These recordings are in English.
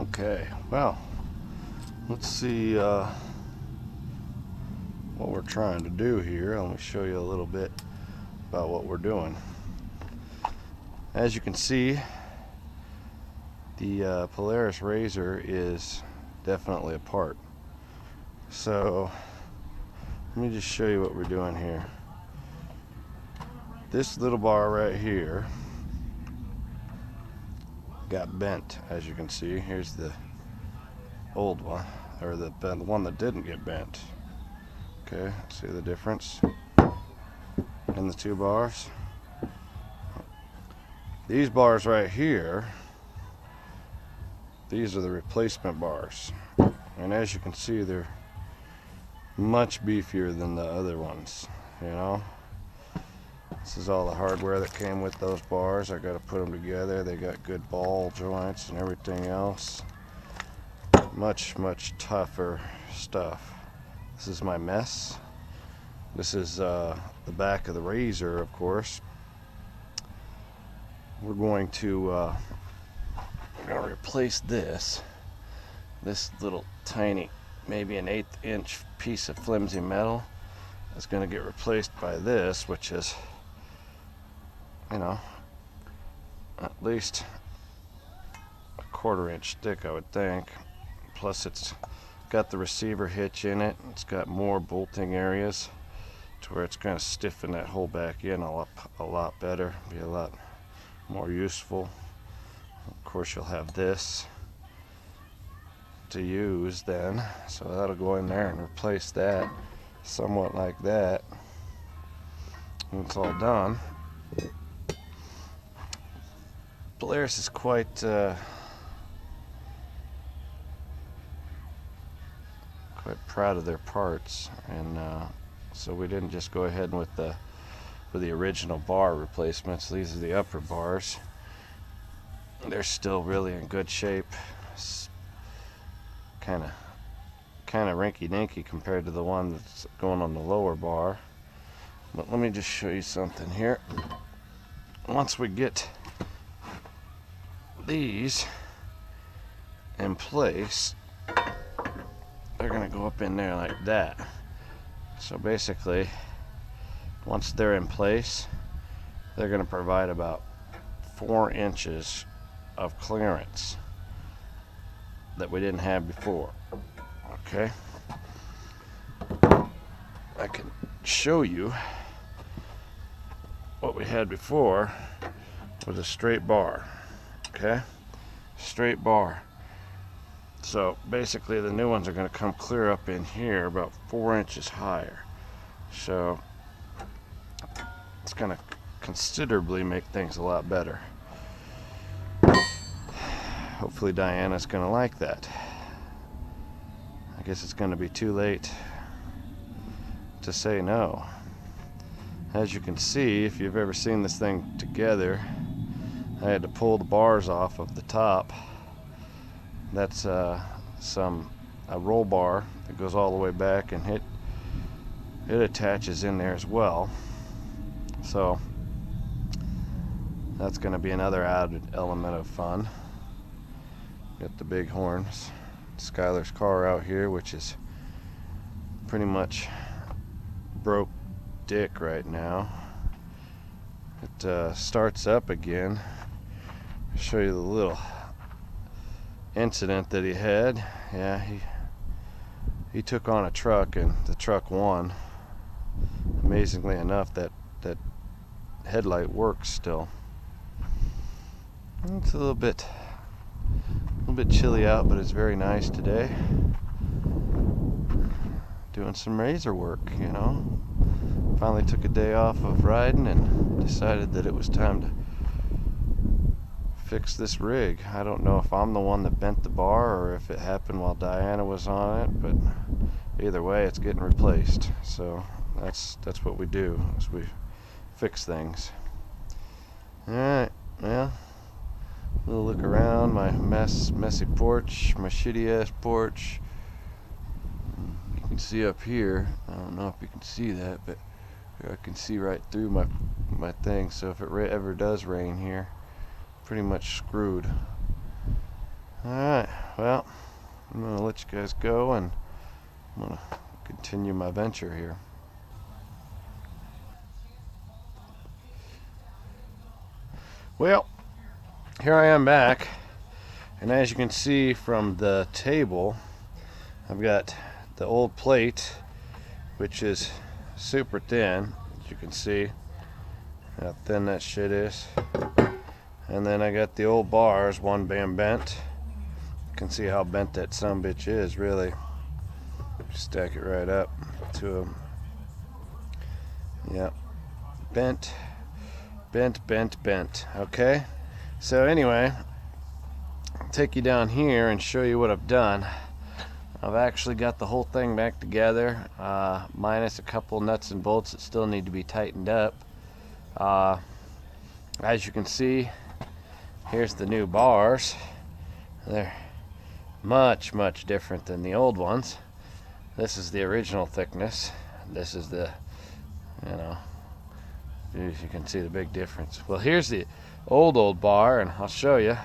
Okay, well, let's see what we're trying to do here. Let me show you a little bit about what we're doing. As you can see, the Polaris RZR is definitely apart. So let me just show you what we're doing here. This little bar right here got bent, as you can see. Here's the old one, or the one that didn't get bent. Okay, see the difference in the two bars? These bars right here, these are the replacement bars, and as you can see, they're much beefier than the other ones. You know, this is all the hardware that came with those bars. I got to put them together. They got good ball joints and everything else. Much tougher stuff. This is my mess. This is the back of the RZR, of course. We're going to replace this little tiny, maybe an 1/8 inch piece of flimsy metal. Is going to get replaced by this, which is, you know, at least a 1/4 inch thick, I would think. Plus it's got the receiver hitch in it. It's got more bolting areas to where it's going to stiffen that whole back in a lot better, be a lot more useful. Of course, you'll have this to use then, so that'll go in there and replace that somewhat like that when it's all done. Polaris is quite proud of their parts, and so we didn't just go ahead with the original bar replacements. These are the upper bars. They're still really in good shape. Kind of rinky-dinky compared to the one that's going on the lower bar. But let me just show you something here. Once we get these in place, they're going to go up in there like that. So basically, once they're in place, they're going to provide about 4 inches of clearance that we didn't have before. Okay, I can show you what we had before was a straight bar. Okay, straight bar. So basically the new ones are going to come clear up in here about 4 inches higher. So it's going to considerably make things a lot better. Hopefully Diana's going to like that. I guess it's going to be too late to say no. As you can see, if you've ever seen this thing together, I had to pull the bars off of the top. That's a roll bar that goes all the way back, and it attaches in there as well. So that's going to be another added element of fun. Got the big horns. Skylar's car out here, which is pretty much broke dick right now. It starts up again. I'll show you the little incident that he had. Yeah, he took on a truck, and the truck won. Amazingly enough, that headlight works still. It's a little bit chilly out, but it's very nice today. Doing some RZR work, you know. Finally took a day off of riding and decided that it was time to fix this rig. I don't know if I'm the one that bent the bar or if it happened while Diana was on it, but either way, it's getting replaced. So that's what we do, is we fix things. Alright, well, we'll look around my messy porch, my shitty ass porch. You can see up here, I don't know if you can see that, but I can see right through my thing. So if it ever does rain here, pretty much screwed. Alright, well, I'm going to let you guys go, and I'm going to continue my venture here. Well, here I am back, and as you can see from the table, I've got the old plate, which is super thin, as you can see how thin that shit is. And then I got the old bars, one being bent. You can see how bent that sumbitch is, really. Stack it right up to them. Yep. Bent, bent, bent, bent. Okay? So anyway, I'll take you down here and show you what I've done. I've actually got the whole thing back together, minus a couple nuts and bolts that still need to be tightened up. As you can see, here's the new bars. They're much, much different than the old ones. This is the original thickness. This is the, you know, if you can see the big difference. Well, here's the old bar, and I'll show you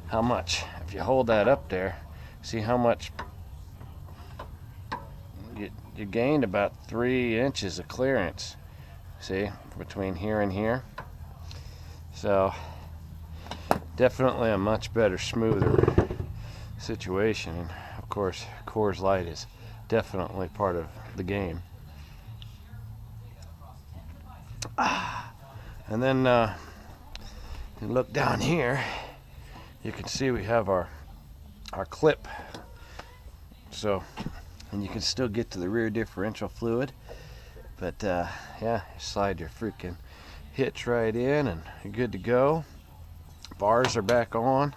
how much. If you hold that up there, see how much you gained. About 3 inches of clearance. See, between here and here. So definitely a much better, smoother situation. And of course, Coors Light is definitely part of the game. And then you look down here, you can see we have our clip. So, and you can still get to the rear differential fluid, but yeah, you slide your freaking hitch right in and you're good to go. Bars are back on.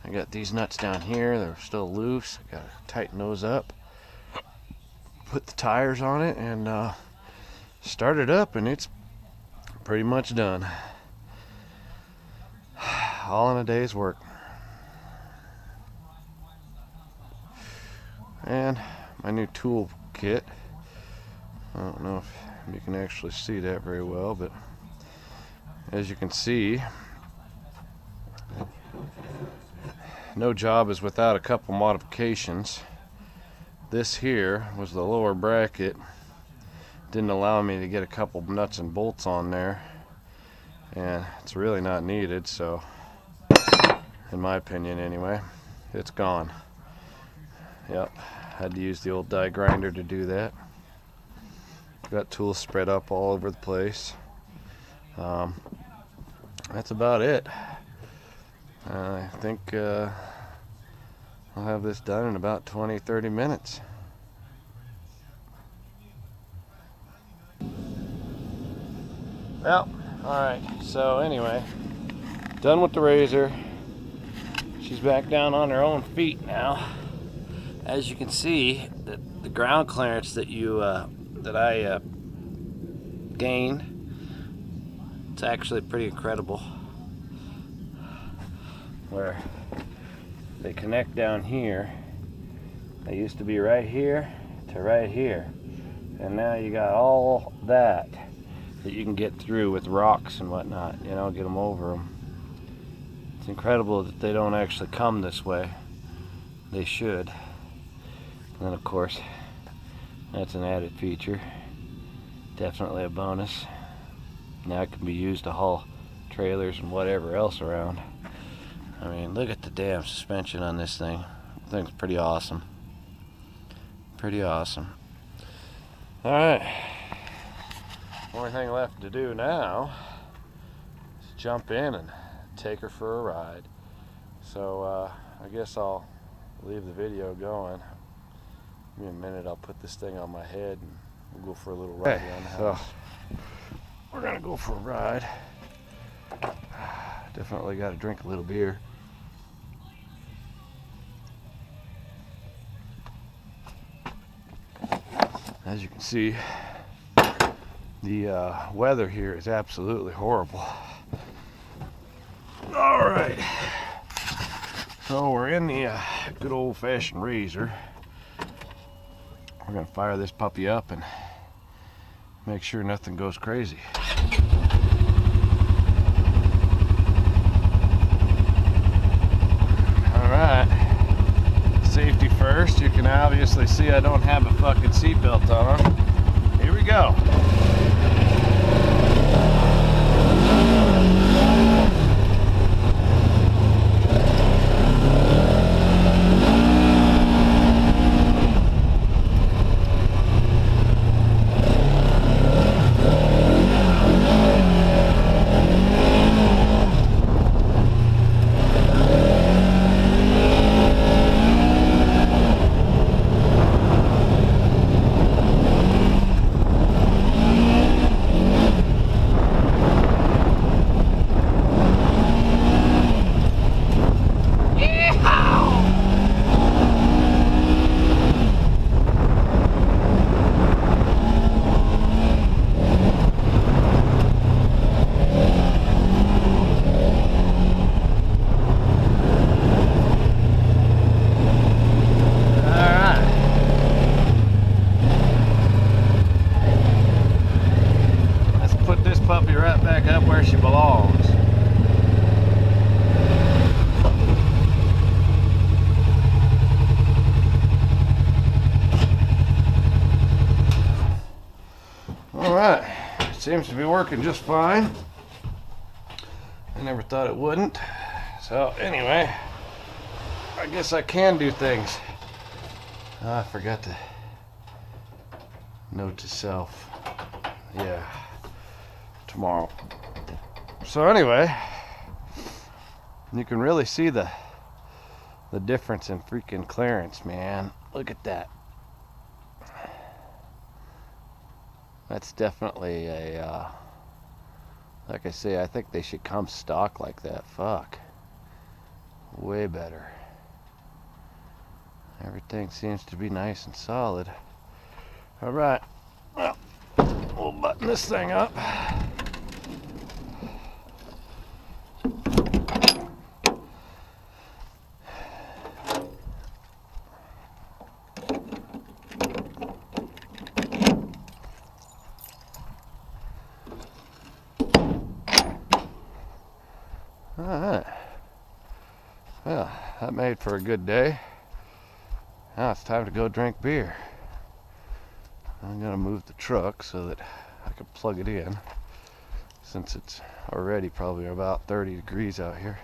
I got these nuts down here, they're still loose. I gotta tighten those up, put the tires on it, and start it up, and it's pretty much done. All in a day's work. And my new tool kit. I don't know if you can actually see that very well, but as you can see, no job is without a couple modifications. This here was the lower bracket. Didn't allow me to get a couple nuts and bolts on there, and it's really not needed, so in my opinion anyway, it's gone. Yep, had to use the old die grinder to do that. Got tools spread up all over the place. That's about it. I think I'll have this done in about 20-30 minutes. Well, alright, so anyway, done with the RZR. She's back down on her own feet now. As you can see, the ground clearance that I gained, it's actually pretty incredible. Where they connect down here, they used to be right here to right here, and now you got all that you can get through with rocks and whatnot, you know, get them over them. It's incredible that they don't actually come this way. They should. And then of course, that's an added feature. Definitely a bonus. Now it can be used to haul trailers and whatever else around. I mean, look at the damn suspension on this thing. I think it's pretty awesome. Pretty awesome. Alright. Only thing left to do now is jump in and take her for a ride. So I guess I'll leave the video going. Give me a minute, I'll put this thing on my head and we'll go for a little ride around the house. So we're gonna go for a ride. Definitely got to drink a little beer. As you can see, the weather here is absolutely horrible. All right, so we're in the good old-fashioned RZR. We're gonna fire this puppy up and make sure nothing goes crazy. All right. obviously see I don't have a fucking seatbelt on. Here we go. Puppy right back up where she belongs. All right, seems to be working just fine. I never thought it wouldn't. So anyway, I guess I can do things. I forgot to note to self. Yeah. Tomorrow. So anyway, you can really see the difference in freaking clearance, man. Look at that. That's definitely a like I say, I think they should come stock like that. Fuck, way better. Everything seems to be nice and solid. All right, well, we'll button this thing up. Alright, well, that made for a good day. Now it's time to go drink beer. I'm gonna move the truck so that I can plug it in, since it's already probably about 30 degrees out here.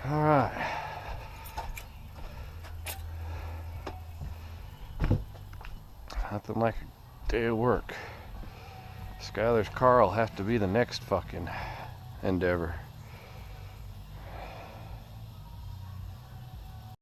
Alright. Nothing like a day of work. Skylar's car will have to be the next fucking endeavor.